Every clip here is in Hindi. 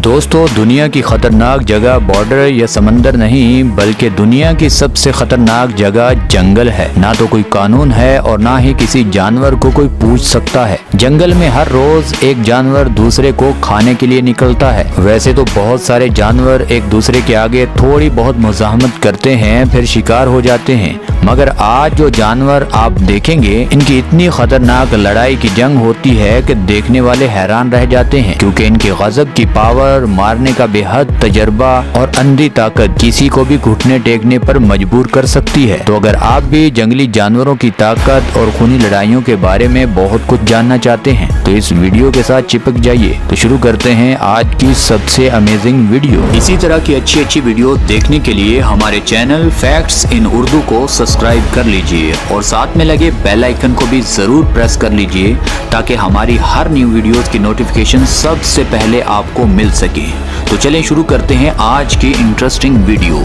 दोस्तों, दुनिया की खतरनाक जगह बॉर्डर या समंदर नहीं बल्कि दुनिया की सबसे खतरनाक जगह जंगल है। ना तो कोई कानून है और ना ही किसी जानवर को कोई पूछ सकता है। जंगल में हर रोज एक जानवर दूसरे को खाने के लिए निकलता है। वैसे तो बहुत सारे जानवर एक दूसरे के आगे थोड़ी बहुत मुज़ाहमत करते हैं फिर शिकार हो जाते हैं, मगर आज जो जानवर आप देखेंगे इनकी इतनी खतरनाक लड़ाई की जंग होती है कि देखने वाले हैरान रह जाते हैं, क्योंकि इनकी गजब की पावर, मारने का बेहद तजर्बा और अंधी ताकत किसी को भी घुटने टेकने पर मजबूर कर सकती है। तो अगर आप भी जंगली जानवरों की ताकत और खूनी लड़ाइयों के बारे में बहुत कुछ जानना चाहते हैं तो इस वीडियो के साथ चिपक जाइए। तो शुरू करते हैं आज की सबसे अमेजिंग वीडियो। इसी तरह की अच्छी वीडियो देखने के लिए हमारे चैनल फैक्ट्स इन उर्दू को सब्सक्राइब कर लीजिए और साथ में लगे बेल आइकन को भी जरूर प्रेस कर लीजिए ताकि हमारी हर न्यू वीडियोस की नोटिफिकेशन सबसे पहले आपको मिल सके। तो चलें शुरू करते हैं आज की इंटरेस्टिंग वीडियो।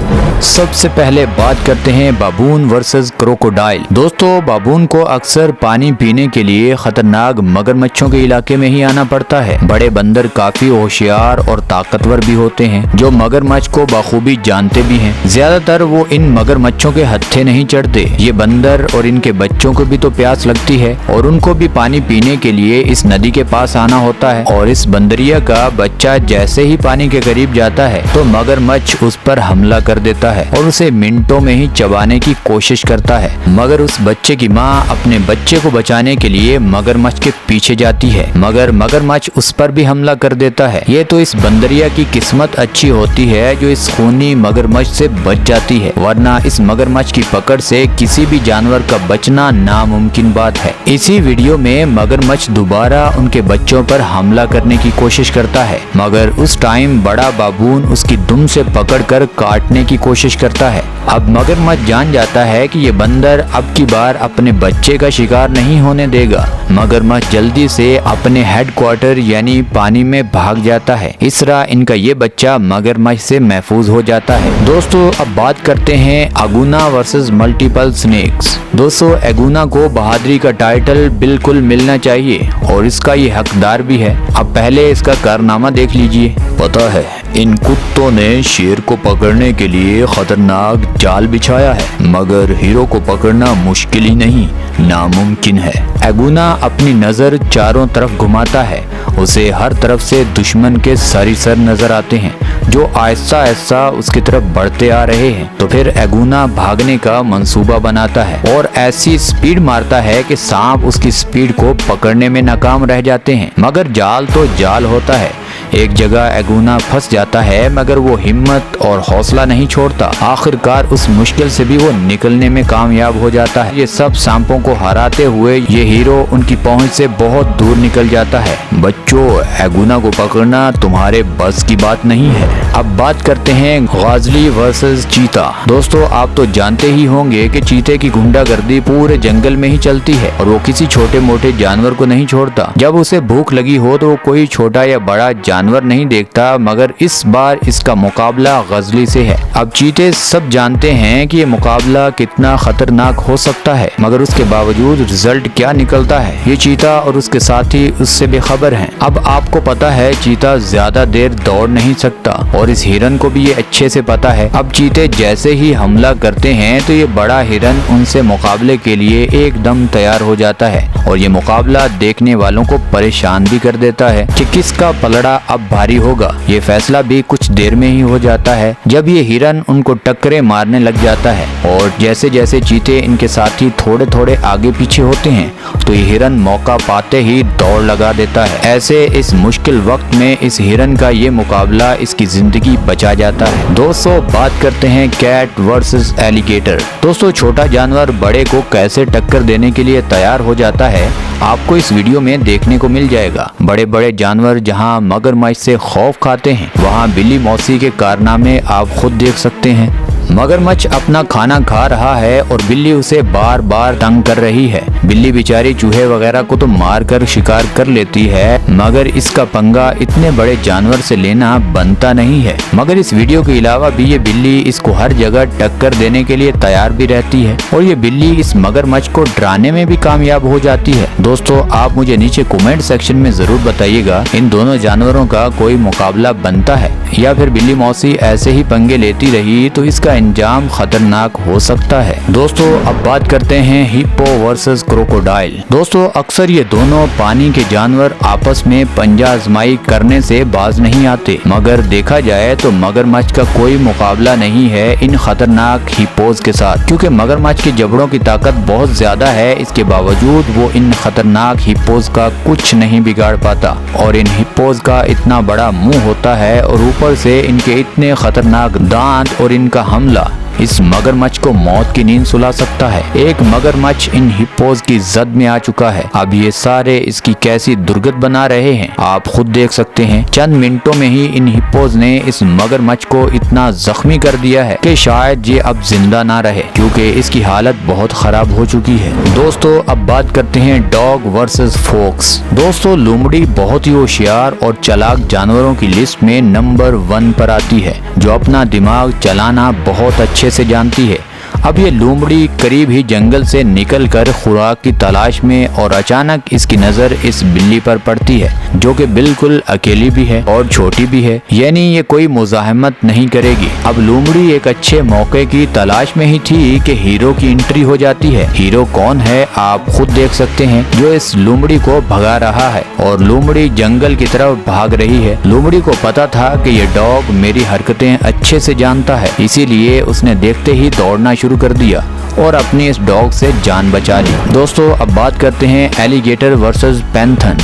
सबसे पहले बात करते हैं बाबून वर्सेस क्रोकोडाइल। दोस्तों, बाबून को अक्सर पानी पीने के लिए खतरनाक मगरमच्छों के इलाके में ही आना पड़ता है। बड़े बंदर काफी होशियार और ताकतवर भी होते हैं जो मगरमच्छ को बखूबी जानते भी हैं। ज्यादातर वो इन मगरमच्छों के हत्थे नहीं चढ़ते। ये बंदर और इनके बच्चों को भी तो प्यास लगती है और उनको भी पानी पीने के लिए इस नदी के पास आना होता है, और इस बंदरिया का बच्चा जैसे ही पानी के करीब जाता है तो मगरमच्छ उस पर हमला कर देता है और उसे मिनटों में ही चबाने की कोशिश करता है। मगर उस बच्चे की माँ अपने बच्चे को बचाने के लिए मगरमच्छ के पीछे जाती है, मगर मगरमच्छ उस पर भी हमला कर देता है। ये तो इस बंदरिया की किस्मत अच्छी होती है जो इस खूनी मगरमच्छ से बच जाती है, वरना इस मगरमच्छ की पकड़ से किसी भी जानवर का बचना नामुमकिन बात है। इसी वीडियो में मगरमच्छ दोबारा उनके बच्चों पर हमला करने की कोशिश करता है, मगर उस टाइम बड़ा बाबून उसकी दुम से पकड़कर काटने की कोशिश करता है। अब मगरमच्छ जान जाता है कि ये बंदर अब की बार अपने बच्चे का शिकार नहीं होने देगा। मगरमच्छ जल्दी से अपने हेडक्वार्टर यानी पानी में भाग जाता है। इस तरह इनका ये बच्चा मगरमच्छ से महफूज हो जाता है। दोस्तों, अब बात करते हैं अगुना वर्सेस मल्टीपल स्नेक्स। दोस्तों, एगुना को बहादुरी का टाइटल बिल्कुल मिलना चाहिए और इसका ये हकदार भी है। अब पहले इसका कारनामा देख लीजिए। पता है, इन कुत्तों ने शेर को पकड़ने के लिए खतरनाक जाल बिछाया है, मगर हीरो को पकड़ना मुश्किल ही नहीं नामुमकिन है। एगुना अपनी नजर चारों तरफ घुमाता है, उसे हर तरफ से दुश्मन के सर नजर आते हैं जो आहिस्ता आहिस्ता उसकी तरफ बढ़ते आ रहे हैं। तो फिर एगुना भागने का मंसूबा बनाता है और ऐसी स्पीड मारता है कि सांप उसकी स्पीड को पकड़ने में नाकाम रह जाते हैं। मगर जाल तो जाल होता है। एक जगह एगुना फंस जाता है मगर वो हिम्मत और हौसला नहीं छोड़ता। आखिरकार उस मुश्किल से भी वो निकलने में कामयाब हो जाता है। ये सब सांपों को हराते हुए ये हीरो उनकी पहुंच से बहुत दूर निकल जाता है। बच्चों, एगुना को पकड़ना तुम्हारे बस की बात नहीं है। अब बात करते हैं गाजली वर्सेस चीता। दोस्तों, आप तो जानते ही होंगे कि चीते की गुंडागर्दी पूरे जंगल में ही चलती है और वो किसी छोटे मोटे जानवर को नहीं छोड़ता। जब उसे भूख लगी हो तो वो कोई छोटा या बड़ा जानवर नहीं देखता, मगर इस बार इसका मुकाबला गजली से है। अब चीते सब जानते हैं कि ये मुकाबला कितना खतरनाक हो सकता है, मगर उसके बावजूद रिजल्ट क्या निकलता है ये चीता और उसके साथी उससे बेखबर हैं। अब आपको पता है चीता ज्यादा देर दौड़ नहीं सकता और इस हिरन को भी ये अच्छे से पता है। अब चीते जैसे ही हमला करते हैं तो ये बड़ा हिरन उनसे मुकाबले के लिए एकदम तैयार हो जाता है और ये मुकाबला देखने वालों को परेशान भी कर देता है कि किसका पलड़ा अब भारी होगा। ये फैसला भी कुछ देर में ही हो जाता है जब ये हिरन उनको टक्करे मारने लग जाता है और जैसे जैसे चीते इनके साथी थोड़े थोड़े आगे पीछे होते हैं तो ये हिरन मौका पाते ही दौड़ लगा देता है। ऐसे इस मुश्किल वक्त में इस हिरन का ये मुकाबला इसकी जिंदगी बचा जाता है। दोस्तों, बात करते हैं कैट वर्सेस एलिगेटर। दोस्तों, छोटा जानवर बड़े को कैसे टक्कर देने के लिए तैयार हो जाता है आपको इस वीडियो में देखने को मिल जाएगा। बड़े बड़े जानवर जहां मगरमच्छ से खौफ खाते हैं वहां बिल्ली मौसी के कारनामे आप खुद देख सकते हैं। मगरमच्छ अपना खाना खा रहा है और बिल्ली उसे बार बार तंग कर रही है। बिल्ली बेचारी चूहे वगैरह को तो मार कर शिकार कर लेती है, मगर इसका पंगा इतने बड़े जानवर से लेना बनता नहीं है। मगर इस वीडियो के अलावा भी ये बिल्ली इसको हर जगह टक्कर देने के लिए तैयार भी रहती है और ये बिल्ली इस मगरमच्छ को डराने में भी कामयाब हो जाती है। दोस्तों, आप मुझे नीचे कमेंट सेक्शन में जरूर बताइएगा, इन दोनों जानवरों का कोई मुकाबला बनता है या फिर बिल्ली मौसी ऐसे ही पंगे लेती रही तो इसका अंजाम खतरनाक हो सकता है। दोस्तों, अब बात करते हैं हिप्पो वर्सेस क्रोकोडाइल। दोस्तों, अक्सर ये दोनों पानी के जानवर आपस में पंजा आजमाई करने से बाज नहीं आते, मगर देखा जाए तो मगरमच्छ का कोई मुकाबला नहीं है इन खतरनाक हिप्पोज के साथ, क्योंकि मगरमच्छ के जबड़ों की ताकत बहुत ज्यादा है। इसके बावजूद वो इन खतरनाक हिप्पोज का कुछ नहीं बिगाड़ पाता और इन हिप्पोज का इतना बड़ा मुंह होता है और ऊपर से इनके इतने खतरनाक दांत और इनका हमला इस मगरमच्छ को मौत की नींद सुला सकता है। एक मगरमच्छ इन हिप्पोज की जद में आ चुका है। अब ये सारे इसकी कैसी दुर्गत बना रहे हैं आप खुद देख सकते हैं। चंद मिनटों में ही इन हिप्पोज ने इस मगरमच्छ को इतना जख्मी कर दिया है कि शायद ये अब जिंदा ना रहे, क्योंकि इसकी हालत बहुत खराब हो चुकी है। दोस्तों, अब बात करते हैं डॉग वर्सेस फॉक्स। दोस्तों, लोमड़ी बहुत ही होशियार और चालाक जानवरों की लिस्ट में नंबर 1 पर आती है, जो अपना दिमाग चलाना बहुत अच्छे से जानती है। अब ये लोमड़ी करीब ही जंगल से निकलकर खुराक की तलाश में और अचानक इसकी नजर इस बिल्ली पर पड़ती है, जो कि बिल्कुल अकेली भी है और छोटी भी है, यानी ये कोई मुजाहमत नहीं करेगी। अब लोमड़ी एक अच्छे मौके की तलाश में ही थी कि हीरो की एंट्री हो जाती है। हीरो कौन है आप खुद देख सकते हैं, जो इस लोमड़ी को भगा रहा है और लोमड़ी जंगल की तरफ भाग रही है। लोमड़ी को पता था कि ये डॉग मेरी हरकतें अच्छे से जानता है, इसीलिए उसने देखते ही दौड़ना शुरू कर दिया और अपनी इस डॉग से जान बचा ली। दोस्तों, अब बात करते हैं एलिगेटर वर्सेस पैंथर।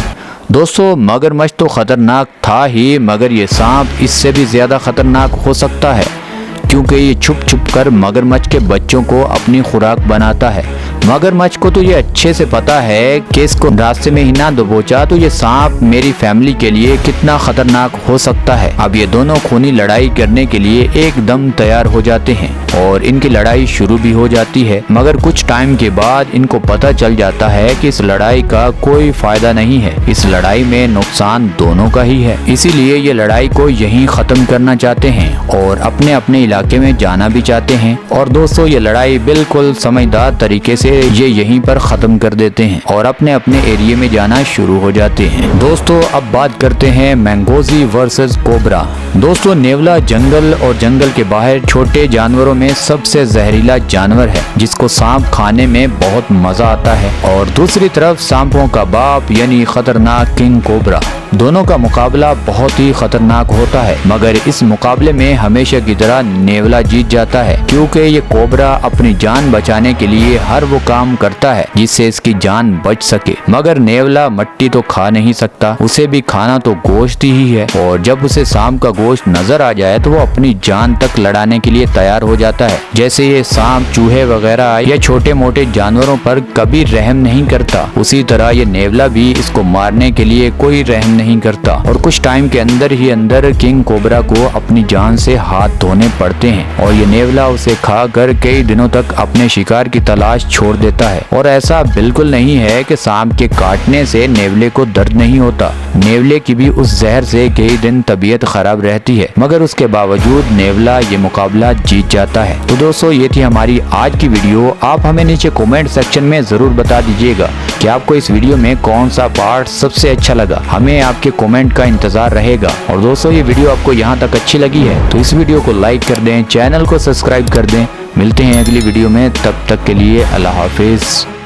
दोस्तों, मगरमच्छ तो खतरनाक था ही, मगर ये सांप इससे भी ज्यादा खतरनाक हो सकता है, क्योंकि ये छुप छुप कर मगरमच्छ के बच्चों को अपनी खुराक बनाता है। मगरमच्छ को तो ये अच्छे से पता है कि इसको रास्ते में ही ना दबोचा तो ये सांप मेरी फैमिली के लिए कितना खतरनाक हो सकता है। अब ये दोनों खूनी लड़ाई करने के लिए एकदम तैयार हो जाते हैं और इनकी लड़ाई शुरू भी हो जाती है, मगर कुछ टाइम के बाद इनको पता चल जाता है कि इस लड़ाई का कोई फायदा नहीं है, इस लड़ाई में नुकसान दोनों का ही है। इसीलिए ये लड़ाई को यहीं खत्म करना चाहते हैं और अपने अपने इलाके में जाना भी चाहते हैं। और दोस्तों, ये लड़ाई बिल्कुल समझदार तरीके से ये यहीं पर खत्म कर देते हैं और अपने अपने एरिया में जाना शुरू हो जाते हैं। दोस्तों, अब बात करते हैं मैंगोजी वर्सेस कोबरा। दोस्तों, नेवला जंगल और जंगल के बाहर छोटे जानवरों में सबसे जहरीला जानवर है, जिसको सांप खाने में बहुत मजा आता है, और दूसरी तरफ सांपों का बाप यानी खतरनाक किंग कोबरा। दोनों का मुकाबला बहुत ही खतरनाक होता है, मगर इस मुकाबले में हमेशा की तरह नेवला जीत जाता है, क्योंकि ये कोबरा अपनी जान बचाने के लिए हर वो काम करता है जिससे इसकी जान बच सके। मगर नेवला मट्टी तो खा नहीं सकता, उसे भी खाना तो गोश्त ही है, और जब उसे सांप का गोश्त नजर आ जाए तो वो अपनी जान तक लड़ाने के लिए तैयार हो जाता है। जैसे ये सांप चूहे वगैरह या छोटे मोटे जानवरों पर कभी रहम नहीं करता, उसी तरह ये नेवला भी इसको मारने के लिए कोई रहम नहीं करता, और कुछ टाइम के अंदर ही अंदर किंग कोबरा को अपनी जान से हाथ धोने पड़ते हैं और ये नेवला उसे खाकर कई दिनों तक अपने शिकार की तलाश छोड़ देता है। और ऐसा बिल्कुल नहीं है कि सांप के काटने से नेवले को दर्द नहीं होता, नेवले की भी उस जहर से कई दिन तबीयत खराब रहती है, मगर उसके बावजूद नेवला ये मुकाबला जीत जाता है। तो दोस्तों, ये थी हमारी आज की वीडियो। आप हमें नीचे कमेंट सेक्शन में जरूर बता दीजिएगा कि आपको इस वीडियो में कौन सा पार्ट सबसे अच्छा लगा। हमें आपके कमेंट का इंतजार रहेगा। और दोस्तों, ये वीडियो आपको यहाँ तक अच्छी लगी है तो इस वीडियो को लाइक कर दें, चैनल को सब्सक्राइब कर दें। मिलते हैं अगली वीडियो में, तब तक के लिए अल्लाह हाफिज।